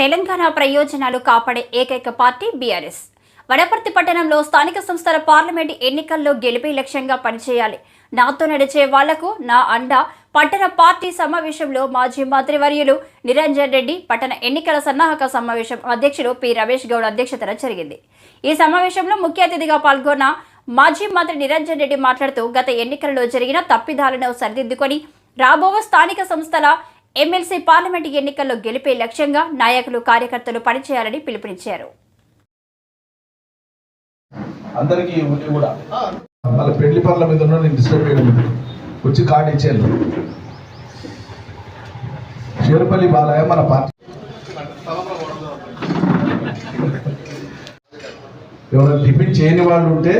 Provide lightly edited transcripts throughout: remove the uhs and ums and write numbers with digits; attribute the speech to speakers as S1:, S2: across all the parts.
S1: తెలంగాణ ప్రయోజనాలు కాపాడే ఏకైక పార్టీ బీఆర్ఎస్. వనపర్తి పట్టణంలో స్థానిక సంస్థల పార్లమెంటు ఎన్నికల్లో గెలిపే లక్ష్యంగా పనిచేయాలి. నాతో నడిచే వాళ్లకు నా అండ. పట్టణ పార్టీ సమావేశంలో మాజీ మంత్రివర్యులు నిరంజన్ రెడ్డి పట్టణ ఎన్నికల సన్నాహక సమావేశం అధ్యక్షుడు పి రమేష్ గౌడ్ అధ్యక్షతన జరిగింది. ఈ సమావేశంలో ముఖ్య అతిథిగా పాల్గొన్న మాజీ మంత్రి నిరంజన్ రెడ్డి మాట్లాడుతూ గత ఎన్నికలలో జరిగిన తప్పిదాలను సరిదిద్దుకొని రాబో స్థానిక సంస్థల ఎమ్మెల్సీ పార్లమెంటు ఎన్నికల్లో గెలిపే లక్ష్యంగా నాయకులు కార్యకర్తలు పనిచేయాలని పిలుపునిచ్చారు.
S2: అందరికీ కూడా వాళ్ళ పెళ్లి పనుల మీద నేను డిస్టర్బ్ చేయడం వచ్చి కార్డు ఇచ్చాను. షేర్పల్లి బాలయ్య మన పార్టీ ఎవరైనా టిఫిన్ చేయని వాళ్ళు ఉంటే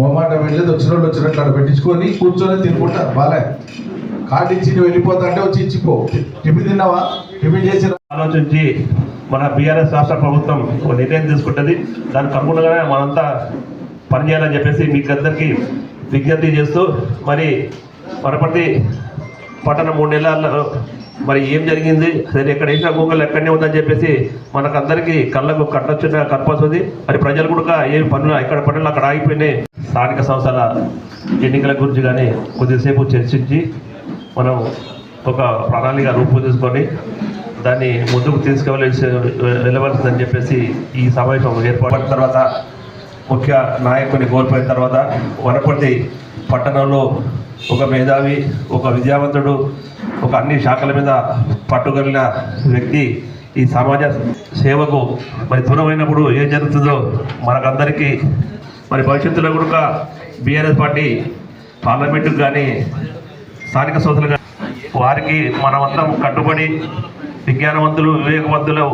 S2: మొహమాట వెళ్ళేది వచ్చిన వాళ్ళు వచ్చినట్లు అక్కడ పెట్టించుకొని కూర్చొని తినుకుంటారు. బాలయ్య కార్డు ఇచ్చి వెళ్ళిపోతా అంటే వచ్చి ఇచ్చిపో. టిఫిన్ తిన్నావా? టిఫిన్ చేసిన
S3: ఆలోచించి మన బీఆర్ఎస్ రాష్ట్ర ప్రభుత్వం ఒక నిర్ణయం తీసుకుంటుంది. దానికి అనుగుణంగానే మనంతా పనిచేయాలని చెప్పేసి మీకు అందరికీ విజ్ఞప్తి చేస్తూ, మరి వనపర్తి పట్టణం 3 నెలల్లో మరి ఏం జరిగింది, సరే ఎక్కడ వేసిన గూగుల్ ఎక్కడనే ఉందని చెప్పేసి మనకు అందరికీ కళ్ళకు కనపడుతుంది. మరి ప్రజలు కూడా ఏం పనులు ఎక్కడ పనులు అక్కడ ఆగిపోయినాయి. స్థానిక సంస్థల ఎన్నికల గురించి కానీ కొద్దిసేపు చర్చించి మనం ఒక ప్రణాళిక రూపొందించుకొని దాన్ని ముందుకు వెళ్ళవలసిందని చెప్పేసి ఈ సమావేశం ఏర్పడిన తర్వాత ముఖ్య నాయకుని కోల్పోయిన తర్వాత వనపర్తి పట్టణంలో ఒక మేధావి, ఒక విద్యావంతుడు, ఒక అన్ని శాఖల మీద పట్టుగలిగిన వ్యక్తి ఈ సమాజ సేవకు మరి దూరమైనప్పుడు ఏం జరుగుతుందో మనకందరికీ మరి భవిష్యత్తులో కూడా బీఆర్ఎస్ పార్టీ పార్లమెంటుకు కానీ స్థానిక సంస్థలు కానీ వారికి మనమందరం కట్టుబడి విజ్ఞానవంతులు, వివేకవంతులు